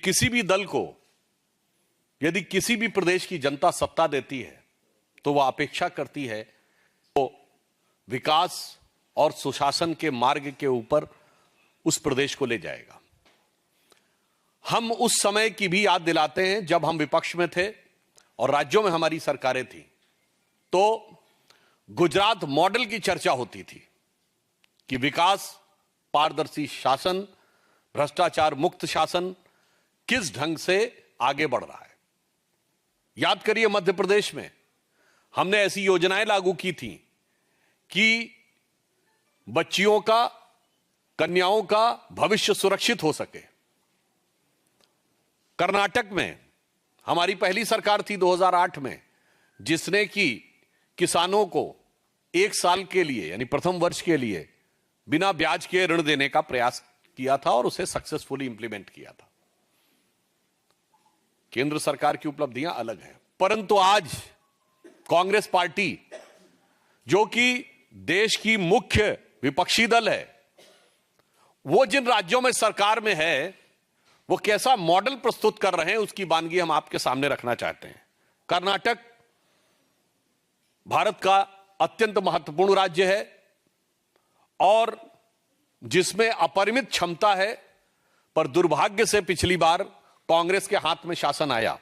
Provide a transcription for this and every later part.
किसी भी दल को यदि किसी भी प्रदेश की जनता सत्ता देती है तो वह अपेक्षा करती है तो विकास और सुशासन के मार्ग के ऊपर उस प्रदेश को ले जाएगा। हम उस समय की भी याद दिलाते हैं जब हम विपक्ष में थे और राज्यों में हमारी सरकारें थी तो गुजरात मॉडल की चर्चा होती थी कि विकास, पारदर्शी शासन, भ्रष्टाचार मुक्त शासन किस ढंग से आगे बढ़ रहा है। याद करिए, मध्य प्रदेश में हमने ऐसी योजनाएं लागू की थी कि बच्चियों का, कन्याओं का भविष्य सुरक्षित हो सके। कर्नाटक में हमारी पहली सरकार थी 2008 में, जिसने कि किसानों को 1 साल के लिए यानी प्रथम वर्ष के लिए बिना ब्याज के ऋण देने का प्रयास किया था और उसे सक्सेसफुली इंप्लीमेंट किया था। केंद्र सरकार की उपलब्धियां अलग हैं, परंतु आज कांग्रेस पार्टी, जो कि देश की मुख्य विपक्षी दल है, वो जिन राज्यों में सरकार में है वो कैसा मॉडल प्रस्तुत कर रहे हैं उसकी वानगी हम आपके सामने रखना चाहते हैं। कर्नाटक भारत का अत्यंत महत्वपूर्ण राज्य है और जिसमें अपरिमित क्षमता है, पर दुर्भाग्य से पिछली बार कांग्रेस के हाथ में शासन आया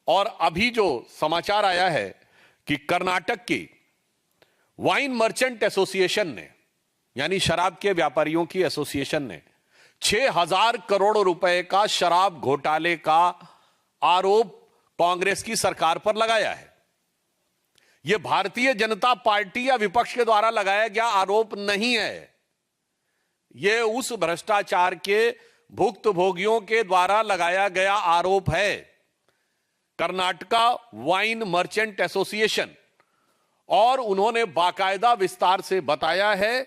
और अभी जो समाचार आया है कि कर्नाटक की वाइन मर्चेंट एसोसिएशन ने, यानी शराब के व्यापारियों की एसोसिएशन ने 6,000 करोड़ रुपए का शराब घोटाले का आरोप कांग्रेस की सरकार पर लगाया है। यह भारतीय जनता पार्टी या विपक्ष के द्वारा लगाया गया आरोप नहीं है, यह उस भ्रष्टाचार के भुक्तभोगियों के द्वारा लगाया गया आरोप है। कर्नाटका वाइन मर्चेंट एसोसिएशन, और उन्होंने बाकायदा विस्तार से बताया है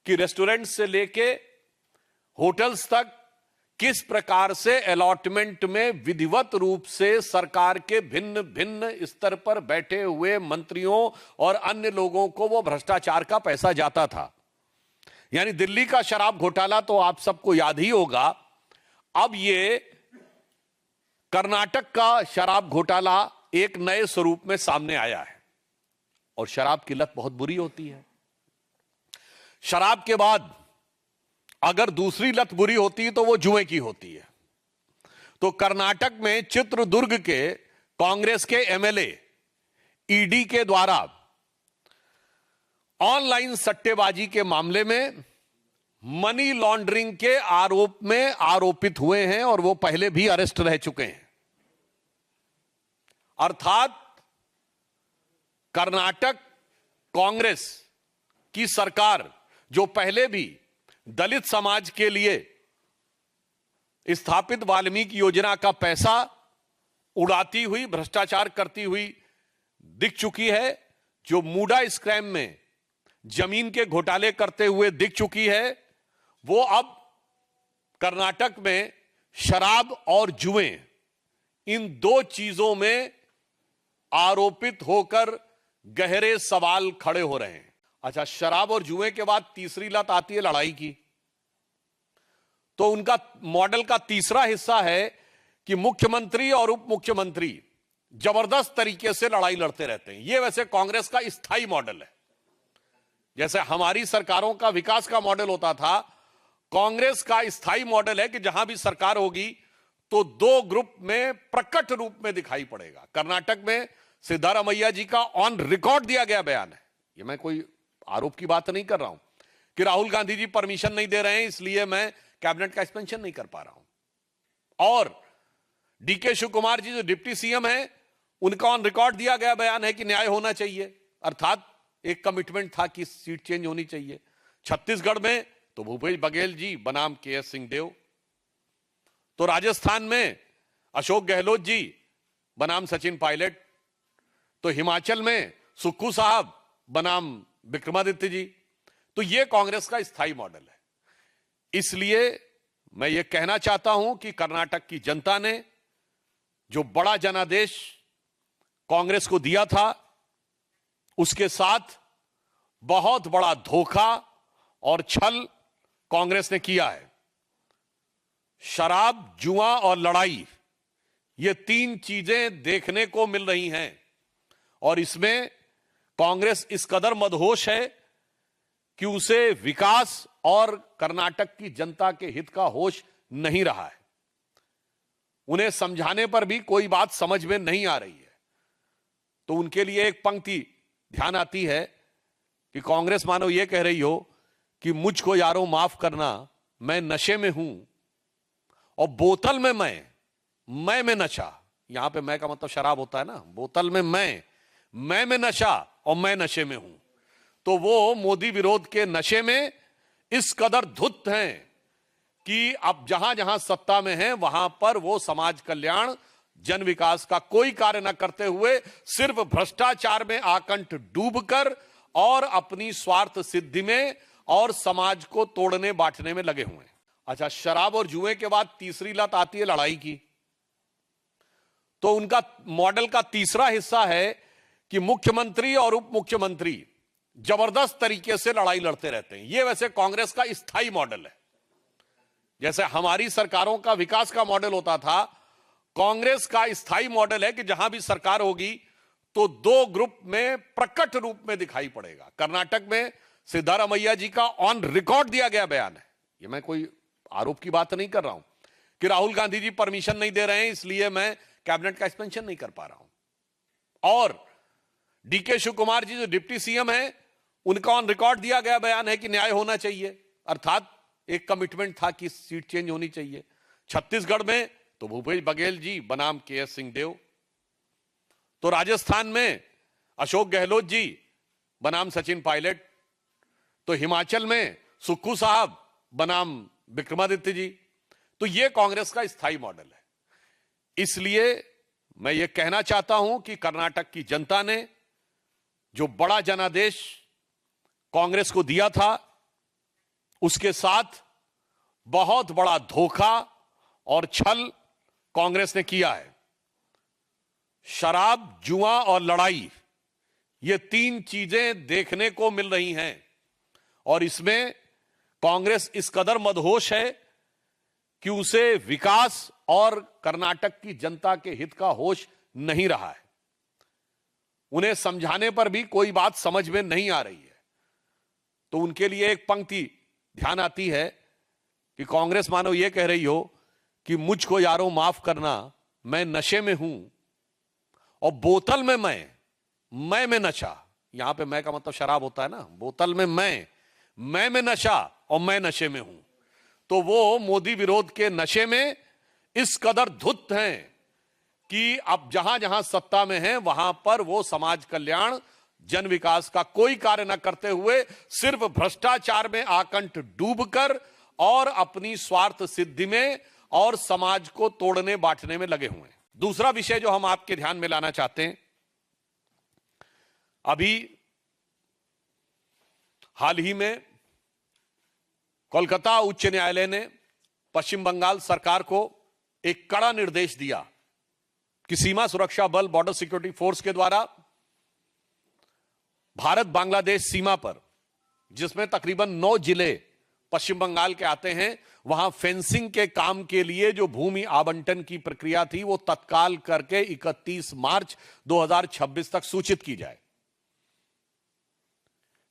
कि रेस्टोरेंट से लेके होटल्स तक किस प्रकार से अलॉटमेंट में विधिवत रूप से सरकार के भिन्न भिन्न स्तर पर बैठे हुए मंत्रियों और अन्य लोगों को वो भ्रष्टाचार का पैसा जाता था। यानी दिल्ली का शराब घोटाला तो आप सबको याद ही होगा। अब ये कर्नाटक का शराब घोटाला एक नए स्वरूप में सामने आया है और शराब की लत बहुत बुरी होती है। शराब के बाद अगर दूसरी लत बुरी होती है तो वो जुए की होती है। तो कर्नाटक में चित्रदुर्ग के कांग्रेस के एमएलए ईडी के द्वारा ऑनलाइन सट्टेबाजी के मामले में मनी लॉन्ड्रिंग के आरोप में आरोपित हुए हैं और वो पहले भी अरेस्ट रह चुके हैं। अर्थात कर्नाटक कांग्रेस की सरकार, जो पहले भी दलित समाज के लिए स्थापित वाल्मीकि योजना का पैसा उड़ाती हुई, भ्रष्टाचार करती हुई दिख चुकी है, जो मूडा स्क्रैम में जमीन के घोटाले करते हुए दिख चुकी है, वो अब कर्नाटक में शराब और जुए, इन 2 चीजों में आरोपित होकर गहरे सवाल खड़े हो रहे हैं। अच्छा, शराब और जुए के बाद तीसरी लत आती है लड़ाई की। तो उनका मॉडल का तीसरा हिस्सा है कि मुख्यमंत्री और उप मुख्यमंत्री जबरदस्त तरीके से लड़ाई लड़ते रहते हैं। यह वैसे कांग्रेस का स्थायी मॉडल है। जैसे हमारी सरकारों का विकास का मॉडल होता था, कांग्रेस का स्थायी मॉडल है कि जहां भी सरकार होगी तो 2 ग्रुप में प्रकट रूप में दिखाई पड़ेगा। कर्नाटक में सिद्धारमैया जी का ऑन रिकॉर्ड दिया गया बयान है, ये मैं कोई आरोप की बात नहीं कर रहा हूं कि राहुल गांधी जी परमिशन नहीं दे रहे हैं इसलिए मैं कैबिनेट का एक्सपेंशन नहीं कर पा रहा हूं। और डीके शिव कुमार जी जो डिप्टी सीएम है, उनका ऑन रिकॉर्ड दिया गया बयान है कि न्याय होना चाहिए, अर्थात एक कमिटमेंट था कि सीट चेंज होनी चाहिए। छत्तीसगढ़ में तो भूपेश बघेल जी बनाम केएस सिंहदेव, तो राजस्थान में अशोक गहलोत जी बनाम सचिन पायलट, तो हिमाचल में सुक्खू साहब बनाम विक्रमादित्य जी। तो यह कांग्रेस का स्थायी मॉडल है। इसलिए मैं यह कहना चाहता हूं कि कर्नाटक की जनता ने जो बड़ा जनादेश कांग्रेस को दिया था, उसके साथ बहुत बड़ा धोखा और छल कांग्रेस ने किया है। शराब, जुआ और लड़ाई, ये तीन चीजें देखने को मिल रही हैं और इसमें कांग्रेस इस कदर मदहोश है कि उसे विकास और कर्नाटक की जनता के हित का होश नहीं रहा है। उन्हें समझाने पर भी कोई बात समझ में नहीं आ रही है। तो उनके लिए एक पंक्ति ध्यान आती है कि कांग्रेस मानो ये कह रही हो कि मुझको यारों माफ करना, मैं नशे में हूं और बोतल में मैं में नशा। यहां पे मैं का मतलब शराब होता है ना, बोतल में मैं में नशा और मैं नशे में हूं। तो वो मोदी विरोध के नशे में इस कदर धुत हैं कि अब जहां जहां सत्ता में हैं वहां पर वो समाज कल्याण, जन विकास का कोई कार्य न करते हुए सिर्फ भ्रष्टाचार में आकंठ डूबकर और अपनी स्वार्थ सिद्धि में और समाज को तोड़ने बांटने में लगे हुए हैं। अच्छा, शराब और जुए के बाद तीसरी लत आती है लड़ाई की। तो उनका मॉडल का तीसरा हिस्सा है कि मुख्यमंत्री और उप मुख्यमंत्री जबरदस्त तरीके से लड़ाई लड़ते रहते हैं। यह वैसे कांग्रेस का स्थायी मॉडल है। जैसे हमारी सरकारों का विकास का मॉडल होता था, कांग्रेस का स्थायी मॉडल है कि जहां भी सरकार होगी तो दो ग्रुप में प्रकट रूप में दिखाई पड़ेगा। कर्नाटक में सिद्धारमैया जी का ऑन रिकॉर्ड दिया गया बयान है, ये मैं कोई आरोप की बात नहीं कर रहा हूं कि राहुल गांधी जी परमिशन नहीं दे रहे हैं इसलिए मैं कैबिनेट का एक्सपेंशन नहीं कर पा रहा हूं। और डीके शिव कुमार जी जो डिप्टी सीएम है, उनका ऑन रिकॉर्ड दिया गया बयान है कि न्याय होना चाहिए, अर्थात एक कमिटमेंट था कि सीट चेंज होनी चाहिए। छत्तीसगढ़ में तो भूपेश बघेल जी बनाम केएस सिंहदेव, तो राजस्थान में अशोक गहलोत जी बनाम सचिन पायलट, तो हिमाचल में सुक्खू साहब बनाम विक्रमादित्य जी। तो यह कांग्रेस का स्थायी मॉडल है। इसलिए मैं यह कहना चाहता हूं कि कर्नाटक की जनता ने जो बड़ा जनादेश कांग्रेस को दिया था, उसके साथ बहुत बड़ा धोखा और छल कांग्रेस ने किया है। शराब, जुआ और लड़ाई, ये तीन चीजें देखने को मिल रही हैं और इसमें कांग्रेस इस कदर मदहोश है कि उसे विकास और कर्नाटक की जनता के हित का होश नहीं रहा है। उन्हें समझाने पर भी कोई बात समझ में नहीं आ रही है। तो उनके लिए एक पंक्ति ध्यान आती है कि कांग्रेस मानो ये कह रही हो कि मुझको यारों माफ करना, मैं नशे में हूं और बोतल में मैं में नशा। यहां पे मैं का मतलब शराब होता है ना, बोतल में मैं में नशा और मैं नशे में हूं। तो वो मोदी विरोध के नशे में इस कदर धुत हैं कि अब जहां जहां सत्ता में हैं वहां पर वो समाज कल्याण, जन विकास का कोई कार्य न करते हुए सिर्फ भ्रष्टाचार में आकंठ डूबकर और अपनी स्वार्थ सिद्धि में और समाज को तोड़ने बांटने में लगे हुए हैं। दूसरा विषय जो हम आपके ध्यान में लाना चाहते हैं, अभी हाल ही में कोलकाता उच्च न्यायालय ने पश्चिम बंगाल सरकार को एक कड़ा निर्देश दिया कि सीमा सुरक्षा बल, बॉर्डर सिक्योरिटी फोर्स के द्वारा भारत बांग्लादेश सीमा पर, जिसमें तकरीबन 9 जिले पश्चिम बंगाल के आते हैं, वहां फेंसिंग के काम के लिए जो भूमि आवंटन की प्रक्रिया थी वो तत्काल करके 31 मार्च 2026 तक सूचित की जाए।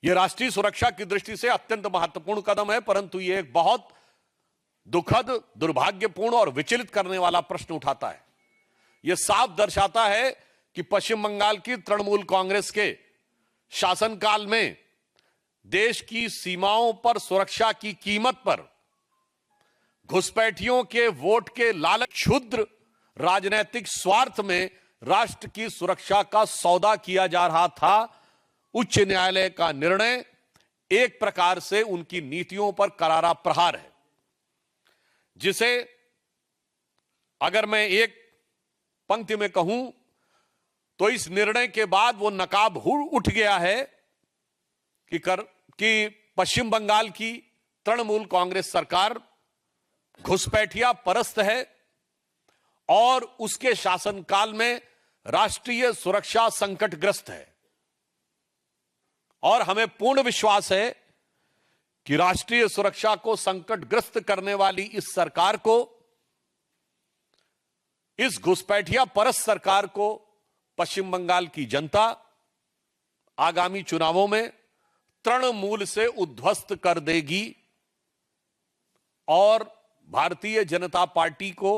यह राष्ट्रीय सुरक्षा की दृष्टि से अत्यंत महत्वपूर्ण कदम है, परंतु यह एक बहुत दुखद, दुर्भाग्यपूर्ण और विचलित करने वाला प्रश्न उठाता है। यह साफ दर्शाता है कि पश्चिम बंगाल की तृणमूल कांग्रेस के शासनकाल में देश की सीमाओं पर सुरक्षा की कीमत पर घुसपैठियों के वोट के लालच, क्षुद्र राजनीतिक स्वार्थ में राष्ट्र की सुरक्षा का सौदा किया जा रहा था। उच्च न्यायालय का निर्णय एक प्रकार से उनकी नीतियों पर करारा प्रहार है, जिसे अगर मैं एक पंक्ति में कहूं तो इस निर्णय के बाद वो नकाब उठ गया है कि पश्चिम बंगाल की तृणमूल कांग्रेस सरकार घुसपैठिया परस्त है और उसके शासनकाल में राष्ट्रीय सुरक्षा संकटग्रस्त है। और हमें पूर्ण विश्वास है कि राष्ट्रीय सुरक्षा को संकटग्रस्त करने वाली इस सरकार को इस घुसपैठिया परस्त सरकार को पश्चिम बंगाल की जनता आगामी चुनावों में तृणमूल से उद्ध्वस्त कर देगी और भारतीय जनता पार्टी को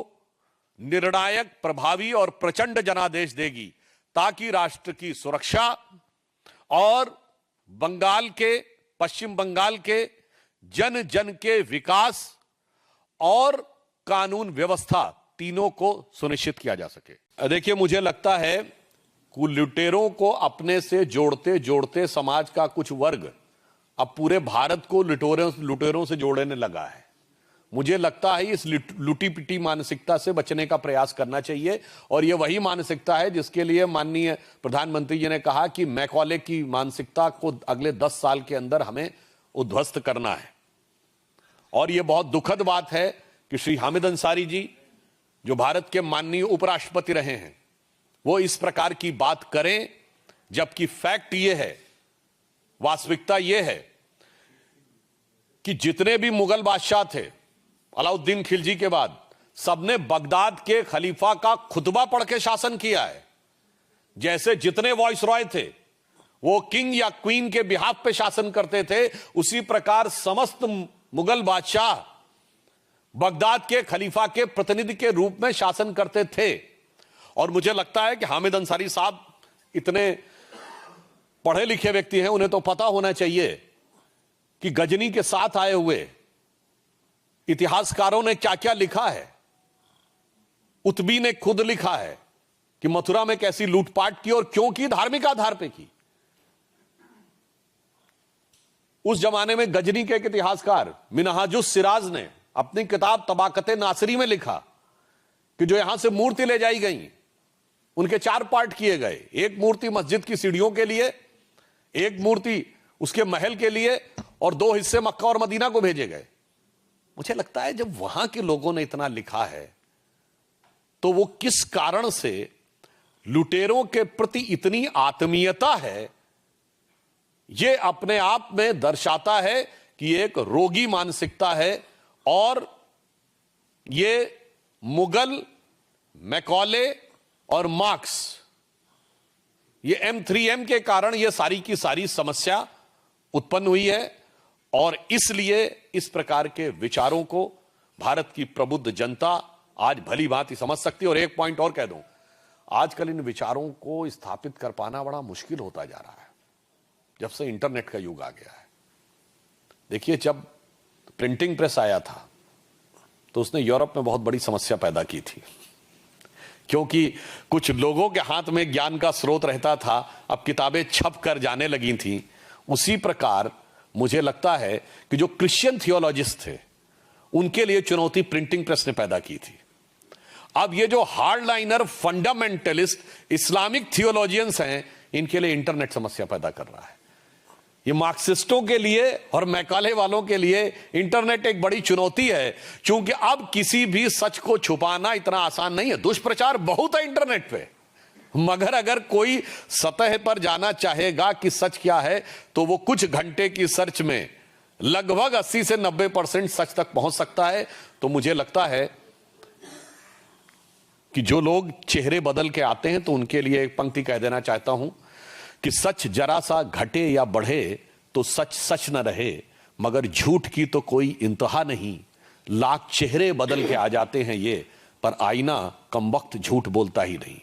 निर्णायक, प्रभावी और प्रचंड जनादेश देगी, ताकि राष्ट्र की सुरक्षा और पश्चिम बंगाल के जन जन के विकास और कानून व्यवस्था तीनों को सुनिश्चित किया जा सके। देखिए, मुझे लगता है कि लुटेरों को अपने से जोड़ते जोड़ते समाज का कुछ वर्ग अब पूरे भारत को लुटेरों से जोड़ने लगा है। मुझे लगता है इस लुटी पिटी मानसिकता से बचने का प्रयास करना चाहिए, और यह वही मानसिकता है जिसके लिए माननीय प्रधानमंत्री जी ने कहा कि मैकॉले की मानसिकता को अगले 10 साल के अंदर हमें उद्ध्वस्त करना है। और यह बहुत दुखद बात है कि श्री हामिद अंसारी जी, जो भारत के माननीय उपराष्ट्रपति रहे हैं, वो इस प्रकार की बात करें, जबकि फैक्ट यह है, वास्तविकता यह है कि जितने भी मुगल बादशाह थे अलाउद्दीन खिलजी के बाद, सबने बगदाद के खलीफा का खुतबा पढ़ के शासन किया है। जैसे जितने वॉइस रॉय थे वो किंग या क्वीन के बिहाफ पे शासन करते थे, उसी प्रकार समस्त मुगल बादशाह बगदाद के खलीफा के प्रतिनिधि के रूप में शासन करते थे। और मुझे लगता है कि हामिद अंसारी साहब इतने पढ़े लिखे व्यक्ति हैं, उन्हें तो पता होना चाहिए कि गजनी के साथ आए हुए इतिहासकारों ने क्या क्या लिखा है। उतबी ने खुद लिखा है कि मथुरा में कैसी लूटपाट की और क्यों की, धार्मिक आधार पर की। उस जमाने में गजनी के एक इतिहासकार मिनहाजुस सिराज ने अपनी किताब तबाकते नासरी में लिखा कि जो यहां से मूर्ति ले जाई गई, उनके 4 पार्ट किए गए। एक मूर्ति मस्जिद की सीढ़ियों के लिए, एक मूर्ति उसके महल के लिए, और 2 हिस्से मक्का और मदीना को भेजे गए। मुझे लगता है जब वहां के लोगों ने इतना लिखा है, तो वो किस कारण से लुटेरों के प्रति इतनी आत्मीयता है, ये अपने आप में दर्शाता है कि एक रोगी मानसिकता है। और ये मुगल, मैकॉले और मार्क्स, ये M3M के कारण ये सारी की सारी समस्या उत्पन्न हुई है। और इसलिए इस प्रकार के विचारों को भारत की प्रबुद्ध जनता आज भली भांति समझ सकती है। और एक पॉइंट और कह दूं, आजकल इन विचारों को स्थापित कर पाना बड़ा मुश्किल होता जा रहा है, जब से इंटरनेट का युग आ गया है। देखिए, जब प्रिंटिंग प्रेस आया था तो उसने यूरोप में बहुत बड़ी समस्या पैदा की थी, क्योंकि कुछ लोगों के हाथ में ज्ञान का स्रोत रहता था, अब किताबें छप कर जाने लगी थीं। उसी प्रकार मुझे लगता है कि जो क्रिश्चियन थियोलॉजिस्ट थे, उनके लिए चुनौती प्रिंटिंग प्रेस ने पैदा की थी। अब ये जो हार्डलाइनर फंडामेंटलिस्ट इस्लामिक थियोलॉजियंस हैं, इनके लिए इंटरनेट समस्या पैदा कर रहा है। ये मार्क्सिस्टों के लिए और मैकाले वालों के लिए इंटरनेट एक बड़ी चुनौती है, क्योंकि अब किसी भी सच को छुपाना इतना आसान नहीं है। दुष्प्रचार बहुत है इंटरनेट पे, मगर अगर कोई सतह पर जाना चाहेगा कि सच क्या है, तो वो कुछ घंटे की सर्च में लगभग 80 से 90% सच तक पहुंच सकता है। तो मुझे लगता है कि जो लोग चेहरे बदल के आते हैं, तो उनके लिए एक पंक्ति कह देना चाहता हूं कि सच जरा सा घटे या बढ़े तो सच सच न रहे, मगर झूठ की तो कोई इंतहा नहीं। लाख चेहरे बदल के आ जाते हैं ये, पर आईना कमबख्त झूठ बोलता ही नहीं।